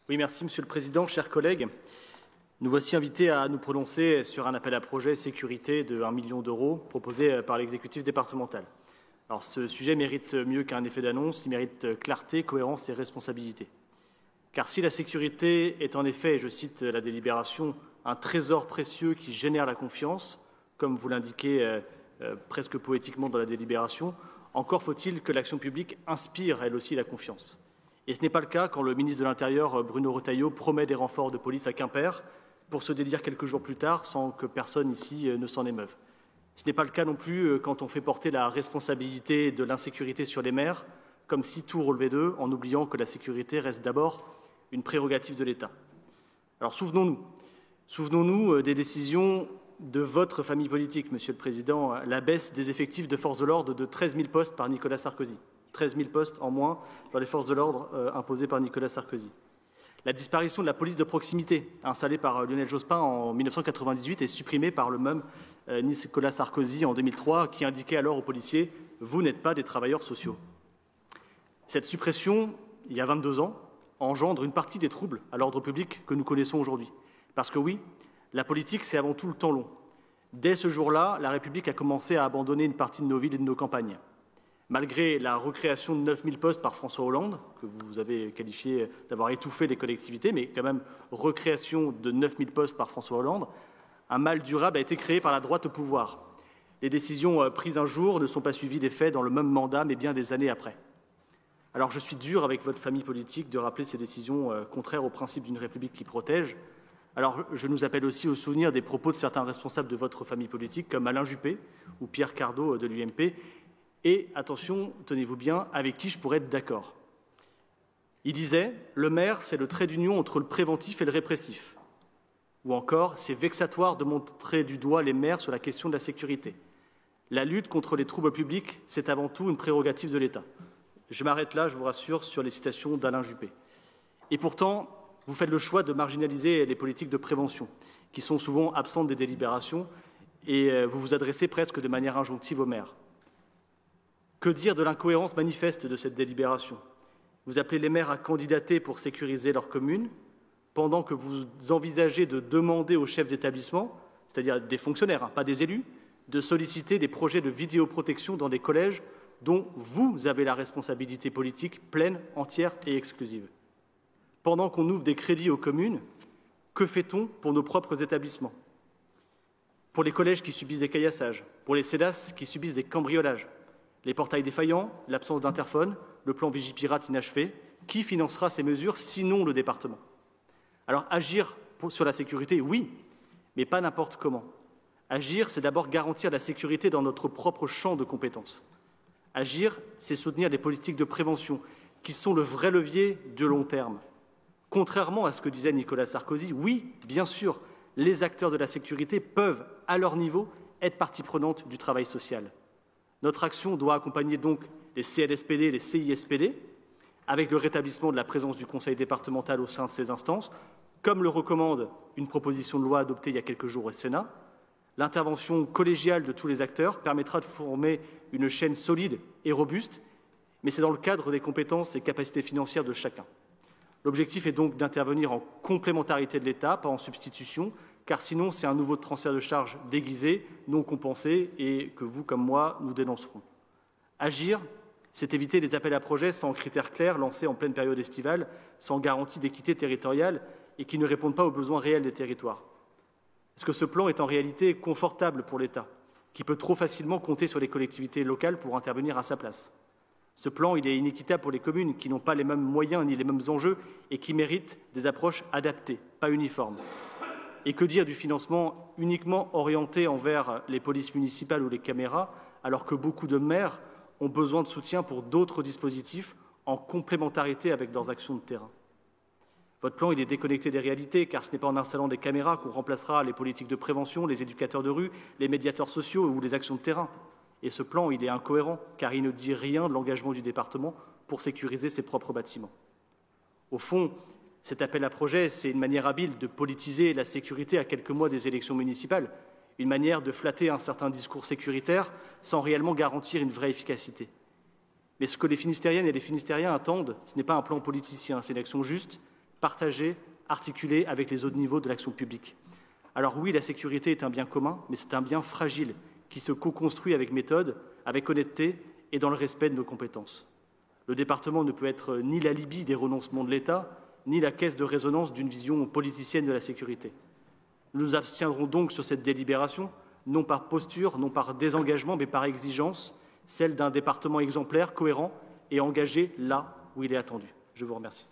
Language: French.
Oui, merci Monsieur le Président, chers collègues. Nous voici invités à nous prononcer sur un appel à projet sécurité de 1 million d'euros proposé par l'exécutif départemental. Alors, ce sujet mérite mieux qu'un effet d'annonce, il mérite clarté, cohérence et responsabilité. Car si la sécurité est en effet, je cite la délibération, un trésor précieux qui génère la confiance, comme vous l'indiquez presque poétiquement dans la délibération, encore faut-il que l'action publique inspire elle aussi la confiance. Et ce n'est pas le cas quand le ministre de l'Intérieur, Bruno Retailleau, promet des renforts de police à Quimper pour se dédire quelques jours plus tard sans que personne ici ne s'en émeuve. Ce n'est pas le cas non plus quand on fait porter la responsabilité de l'insécurité sur les maires, comme si tout relevait d'eux, en oubliant que la sécurité reste d'abord une prérogative de l'État. Alors souvenons-nous des décisions de votre famille politique, Monsieur le Président, la baisse des effectifs de forces de l'ordre de 13 000 postes par Nicolas Sarkozy. 13 000 postes en moins dans les forces de l'ordre imposées par Nicolas Sarkozy. La disparition de la police de proximité installée par Lionel Jospin en 1998 et supprimée par le même Nicolas Sarkozy en 2003, qui indiquait alors aux policiers « Vous n'êtes pas des travailleurs sociaux ». Cette suppression, il y a 22 ans, engendre une partie des troubles à l'ordre public que nous connaissons aujourd'hui. Parce que oui, la politique, c'est avant tout le temps long. Dès ce jour-là, la République a commencé à abandonner une partie de nos villes et de nos campagnes. Malgré la recréation de 9 000 postes par François Hollande, que vous avez qualifié d'avoir étouffé les collectivités, mais quand même recréation de 9 000 postes par François Hollande, un mal durable a été créé par la droite au pouvoir. Les décisions prises un jour ne sont pas suivies des faits dans le même mandat, mais bien des années après. Alors je suis dur avec votre famille politique de rappeler ces décisions contraires aux principes d'une République qui protège. Alors je nous appelle aussi au souvenir des propos de certains responsables de votre famille politique, comme Alain Juppé ou Pierre Cardot de l'UMP, et, attention, tenez-vous bien, avec qui je pourrais être d'accord. Il disait « Le maire, c'est le trait d'union entre le préventif et le répressif ». Ou encore « C'est vexatoire de montrer du doigt les maires sur la question de la sécurité. La lutte contre les troubles publics, c'est avant tout une prérogative de l'État ». Je m'arrête là, je vous rassure, sur les citations d'Alain Juppé. Et pourtant, vous faites le choix de marginaliser les politiques de prévention, qui sont souvent absentes des délibérations, et vous vous adressez presque de manière injonctive aux maires. Que dire de l'incohérence manifeste de cette délibération? Vous appelez les maires à candidater pour sécuriser leur commune, pendant que vous envisagez de demander aux chefs d'établissement, c'est-à-dire des fonctionnaires, pas des élus, de solliciter des projets de vidéoprotection dans des collèges dont vous avez la responsabilité politique pleine, entière et exclusive. Pendant qu'on ouvre des crédits aux communes, que fait-on pour nos propres établissements? Pour les collèges qui subissent des caillassages, pour les CEDAS qui subissent des cambriolages, les portails défaillants, l'absence d'interphone, le plan Vigipirate inachevé, qui financera ces mesures sinon le département? Alors agir sur la sécurité, oui, mais pas n'importe comment. Agir, c'est d'abord garantir la sécurité dans notre propre champ de compétences. Agir, c'est soutenir les politiques de prévention qui sont le vrai levier de long terme. Contrairement à ce que disait Nicolas Sarkozy, oui, bien sûr, les acteurs de la sécurité peuvent, à leur niveau, être partie prenante du travail social. Notre action doit accompagner donc les CLSPD et les CISPD, avec le rétablissement de la présence du Conseil départemental au sein de ces instances, comme le recommande une proposition de loi adoptée il y a quelques jours au Sénat. L'intervention collégiale de tous les acteurs permettra de former une chaîne solide et robuste, mais c'est dans le cadre des compétences et capacités financières de chacun. L'objectif est donc d'intervenir en complémentarité de l'État, pas en substitution, car sinon c'est un nouveau transfert de charges déguisé, non compensé, et que vous, comme moi, nous dénoncerons. Agir, c'est éviter les appels à projets sans critères clairs lancés en pleine période estivale, sans garantie d'équité territoriale et qui ne répondent pas aux besoins réels des territoires. Est-ce que ce plan est en réalité confortable pour l'État, qui peut trop facilement compter sur les collectivités locales pour intervenir à sa place? Ce plan, il est inéquitable pour les communes qui n'ont pas les mêmes moyens ni les mêmes enjeux et qui méritent des approches adaptées, pas uniformes. Et que dire du financement uniquement orienté envers les polices municipales ou les caméras, alors que beaucoup de maires ont besoin de soutien pour d'autres dispositifs en complémentarité avec leurs actions de terrain? Votre plan, il est déconnecté des réalités, car ce n'est pas en installant des caméras qu'on remplacera les politiques de prévention, les éducateurs de rue, les médiateurs sociaux ou les actions de terrain. Et ce plan, il est incohérent, car il ne dit rien de l'engagement du département pour sécuriser ses propres bâtiments. Au fond, cet appel à projet, c'est une manière habile de politiser la sécurité à quelques mois des élections municipales, une manière de flatter un certain discours sécuritaire sans réellement garantir une vraie efficacité. Mais ce que les Finistériennes et les Finistériens attendent, ce n'est pas un plan politicien, c'est une action juste, partagée, articulée avec les autres niveaux de l'action publique. Alors oui, la sécurité est un bien commun, mais c'est un bien fragile qui se co-construit avec méthode, avec honnêteté et dans le respect de nos compétences. Le département ne peut être ni l'alibi des renoncements de l'État, ni la caisse de résonance d'une vision politicienne de la sécurité. Nous nous abstiendrons donc sur cette délibération, non par posture, non par désengagement, mais par exigence, celle d'un département exemplaire, cohérent et engagé là où il est attendu. Je vous remercie.